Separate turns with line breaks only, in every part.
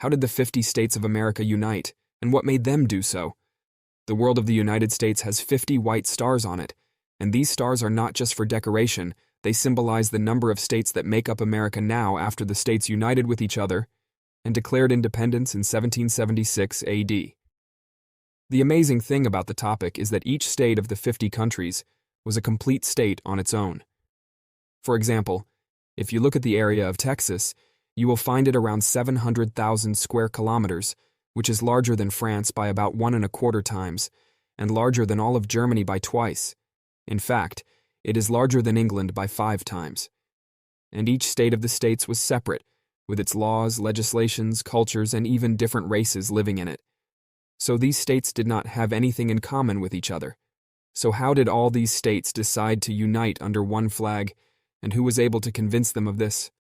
How did the 50 states of America unite, and what made them do so? The world of the United States has 50 white stars on it, and these stars are not just for decoration, they symbolize the number of states that make up America now after the states united with each other and declared independence in 1776 AD. The amazing thing about the topic is that each state of the 50 countries was a complete state on its own. For example, if you look at the area of Texas, you will find it around 700,000 square kilometers, which is larger than France by about 1.25 times, and larger than all of Germany by twice. In fact, it is larger than England by 5 times. And each state of the states was separate, with its laws, legislations, cultures, and even different races living in it. So these states did not have anything in common with each other. So how did all these states decide to unite under one flag, and who was able to convince them of this?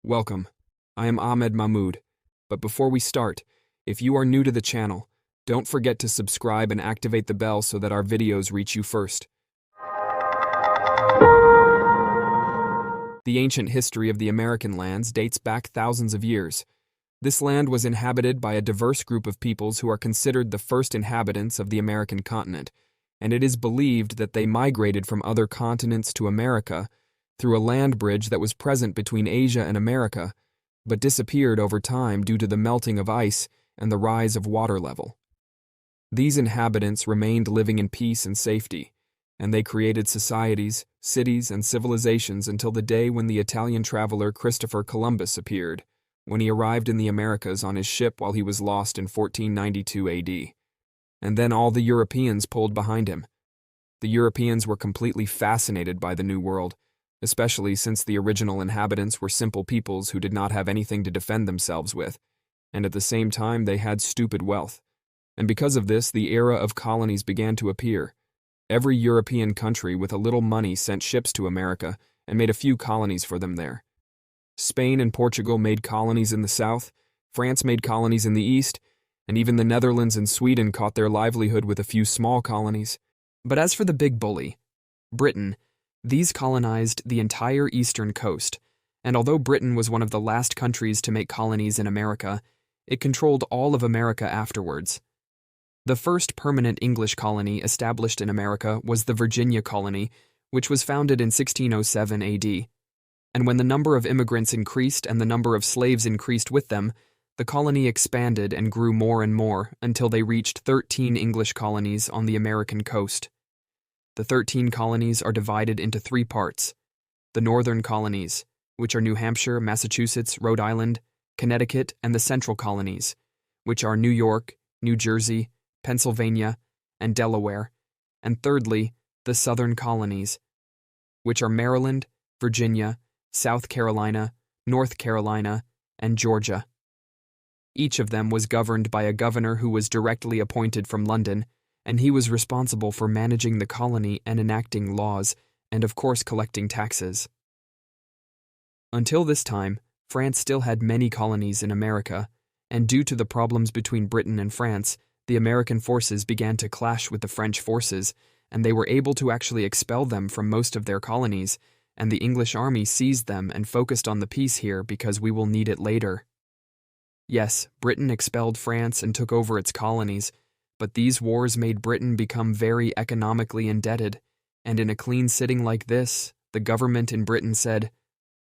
Welcome, I am Ahmed Mahmoud, but before we start, if you are new to the channel, don't forget to subscribe and activate the bell so that our videos reach you first. The ancient history of the American lands dates back thousands of years. This land was inhabited by a diverse group of peoples who are considered the first inhabitants of the American continent, and it is believed that they migrated from other continents to America through a land bridge that was present between Asia and America, but disappeared over time due to the melting of ice and the rise of water level. These inhabitants remained living in peace and safety, and they created societies, cities, and civilizations until the day when the Italian traveler Christopher Columbus appeared, when he arrived in the Americas on his ship while he was lost in 1492 AD. And then all the Europeans pulled behind him. The Europeans were completely fascinated by the New World, especially since the original inhabitants were simple peoples who did not have anything to defend themselves with, and at the same time they had stupid wealth. And because of this, the era of colonies began to appear. Every European country with a little money sent ships to America and made a few colonies for them there. Spain and Portugal made colonies in the south, France made colonies in the east, and even the Netherlands and Sweden caught their livelihood with a few small colonies. But as for the big bully, Britain, these colonized the entire eastern coast, and although Britain was one of the last countries to make colonies in America, it controlled all of America afterwards. The first permanent English colony established in America was the Virginia colony, which was founded in 1607 AD. And when the number of immigrants increased and the number of slaves increased with them, the colony expanded and grew more and more until they reached 13 English colonies on the American coast. The 13 colonies are divided into 3 parts: the northern colonies, which are New Hampshire, Massachusetts, Rhode Island, Connecticut, and the central colonies, which are New York, New Jersey, Pennsylvania, and Delaware, and thirdly, the southern colonies, which are Maryland, Virginia, South Carolina, North Carolina, and Georgia. Each of them was governed by a governor who was directly appointed from London, and he was responsible for managing the colony and enacting laws, and of course collecting taxes. Until this time, France still had many colonies in America, and due to the problems between Britain and France, the American forces began to clash with the French forces, and they were able to actually expel them from most of their colonies, and the English army seized them and focused on the peace here because we will need it later. Yes, Britain expelled France and took over its colonies, but these wars made Britain become very economically indebted, and in a clean sitting like this, the government in Britain said,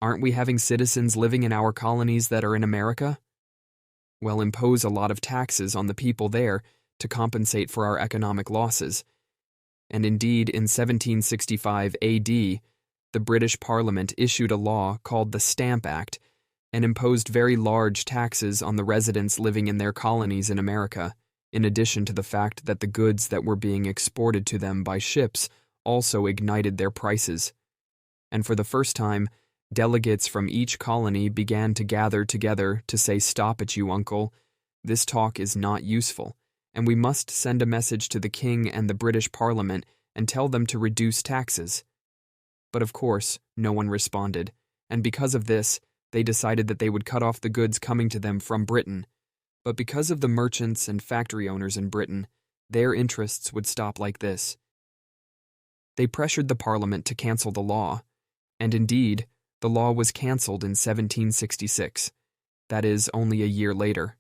"Aren't we having citizens living in our colonies that are in America? Well, impose a lot of taxes on the people there to compensate for our economic losses." And indeed, in 1765 AD, the British Parliament issued a law called the Stamp Act and imposed very large taxes on the residents living in their colonies in America, in addition to the fact that the goods that were being exported to them by ships also ignited their prices. And for the first time, delegates from each colony began to gather together to say, "Stop it, you uncle. This talk is not useful, and we must send a message to the king and the British Parliament and tell them to reduce taxes." But of course, no one responded, and because of this, they decided that they would cut off the goods coming to them from Britain. But because of the merchants and factory owners in Britain, their interests would stop like this. They pressured the Parliament to cancel the law, and indeed, the law was cancelled in 1766. that is, only a year later.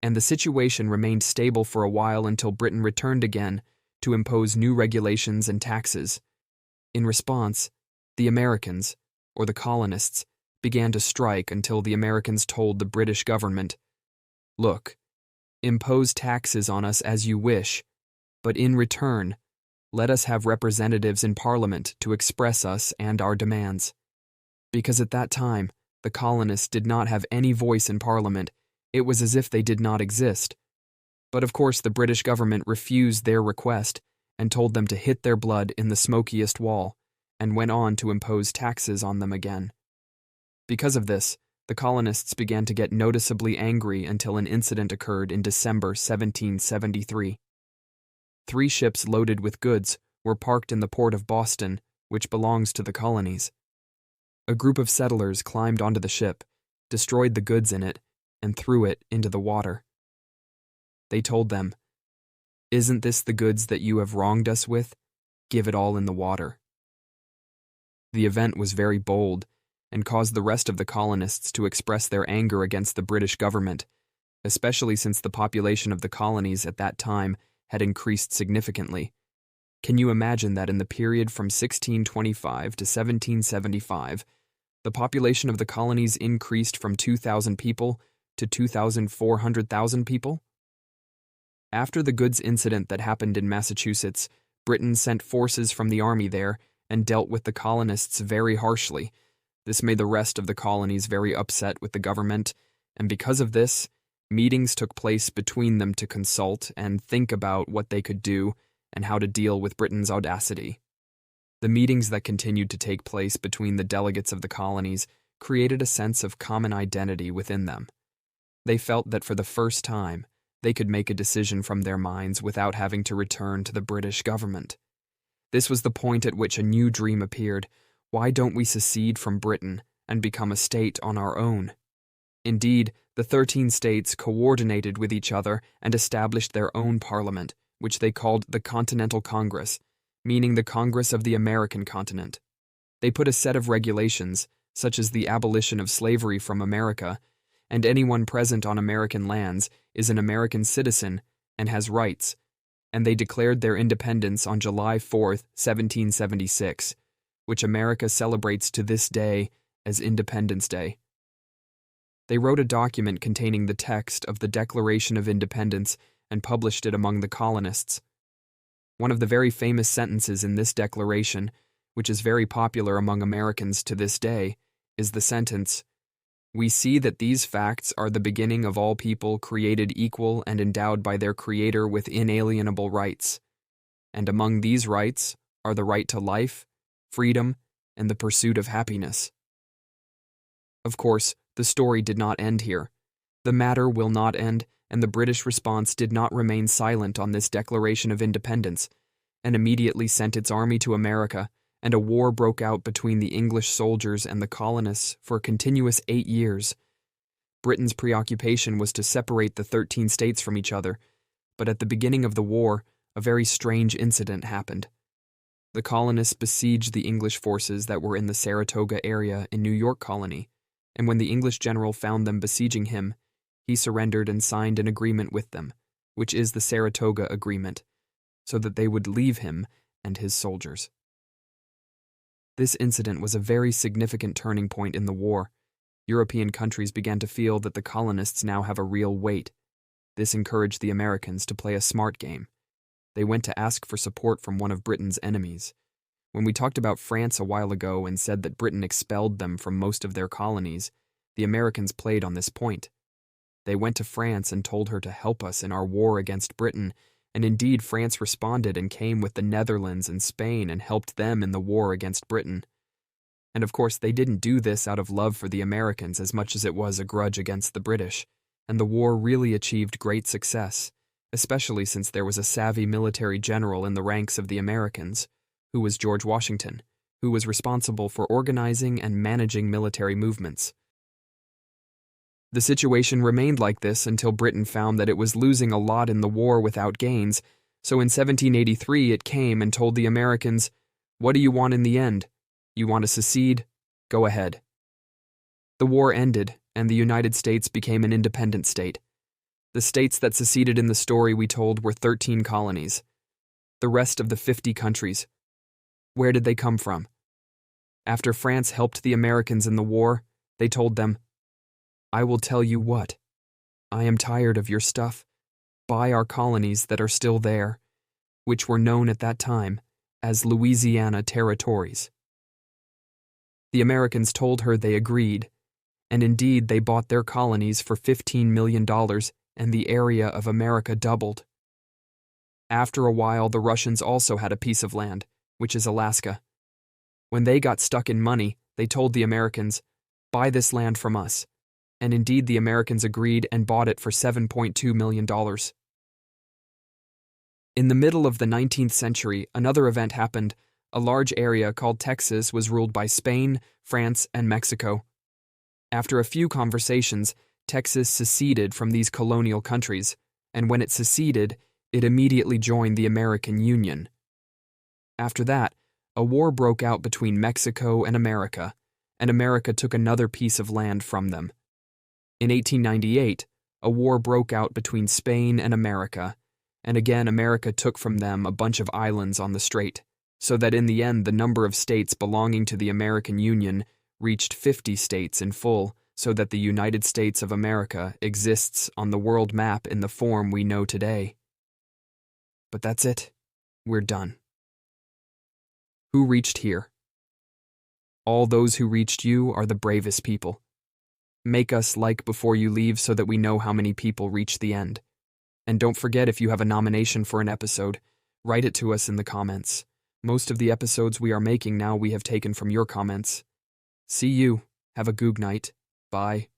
And the situation remained stable for a while until Britain returned again to impose new regulations and taxes. In response, the Americans, or the colonists, began to strike until the Americans told the British government, "Look, impose taxes on us as you wish, but in return, let us have representatives in Parliament to express us and our demands." Because at that time, the colonists did not have any voice in Parliament. It was as if they did not exist. But of course the British government refused their request and told them to hit their blood in the smokiest wall, and went on to impose taxes on them again. Because of this, the colonists began to get noticeably angry until an incident occurred in December 1773. 3 ships loaded with goods were parked in the port of Boston, which belongs to the colonies. A group of settlers climbed onto the ship, destroyed the goods in it, and threw it into the water. They told them, "Isn't this the goods that you have wronged us with? Give it all in the water." The event was very bold and caused the rest of the colonists to express their anger against the British government, especially since the population of the colonies at that time had increased significantly. Can you imagine that in the period from 1625 to 1775, the population of the colonies increased from 2,000 people to 2,400,000 people? After the goods incident that happened in Massachusetts, Britain sent forces from the army there and dealt with the colonists very harshly. This made the rest of the colonies very upset with the government, and because of this, meetings took place between them to consult and think about what they could do and how to deal with Britain's audacity. The meetings that continued to take place between the delegates of the colonies created a sense of common identity within them. They felt that for the first time, they could make a decision from their minds without having to return to the British government. This was the point at which a new dream appeared. Why don't we secede from Britain and become a state on our own? Indeed, the 13 states coordinated with each other and established their own parliament, which they called the Continental Congress, meaning the Congress of the American continent. They put a set of regulations, such as the abolition of slavery from America, and anyone present on American lands is an American citizen and has rights, and they declared their independence on July 4, 1776, which America celebrates to this day as Independence Day. They wrote a document containing the text of the Declaration of Independence and published it among the colonists. One of the very famous sentences in this declaration, which is very popular among Americans to this day, is the sentence, "We see that these facts are the beginning of all people created equal and endowed by their Creator with inalienable rights. And among these rights are the right to life, freedom, and the pursuit of happiness." Of course, the story did not end here. The matter will not end, and the British response did not remain silent on this Declaration of Independence, and immediately sent its army to America, and a war broke out between the English soldiers and the colonists for a continuous 8 years. Britain's preoccupation was to separate the 13 states from each other, but at the beginning of the war, a very strange incident happened. The colonists besieged the English forces that were in the Saratoga area in New York colony, and when the English general found them besieging him, he surrendered and signed an agreement with them, which is the Saratoga Agreement, so that they would leave him and his soldiers. This incident was a very significant turning point in the war. European countries began to feel that the colonists now have a real weight. This encouraged the Americans to play a smart game. They went to ask for support from one of Britain's enemies. When we talked about France a while ago and said that Britain expelled them from most of their colonies, the Americans played on this point. They went to France and told her to help us in our war against Britain, and indeed France responded and came with the Netherlands and Spain and helped them in the war against Britain. And of course they didn't do this out of love for the Americans as much as it was a grudge against the British, and the war really achieved great success, especially since there was a savvy military general in the ranks of the Americans, who was George Washington, who was responsible for organizing and managing military movements. The situation remained like this until Britain found that it was losing a lot in the war without gains, so in 1783 it came and told the Americans, "What do you want in the end? You want to secede? Go ahead." The war ended, and the United States became an independent state. The states that seceded in the story we told were 13 colonies. The rest of the 50 countries. Where did they come from? After France helped the Americans in the war, they told them, "I will tell you what. I am tired of your stuff. Buy our colonies that are still there," which were known at that time as Louisiana territories. The Americans told her they agreed, and indeed they bought their colonies for $15 million, and the area of America doubled. After a while, the Russians also had a piece of land, which is Alaska. When they got stuck in money, they told the Americans, "Buy this land from us." And indeed the Americans agreed and bought it for $7.2 million. In the middle of the 19th century, another event happened. A large area called Texas was ruled by Spain, France, and Mexico. After a few conversations, Texas seceded from these colonial countries, and when it seceded, it immediately joined the American Union. After that, a war broke out between Mexico and America took another piece of land from them. In 1898, a war broke out between Spain and America, and again America took from them a bunch of islands on the strait, so that in the end the number of states belonging to the American Union reached 50 states in full, so that the United States of America exists on the world map in the form we know today. But that's it. We're done. Who reached here? All those who reached you are the bravest people. Make us like before you leave so that we know how many people reach the end. And don't forget, if you have a nomination for an episode, write it to us in the comments. Most of the episodes we are making now we have taken from your comments. See you. Have a goog night. Bye.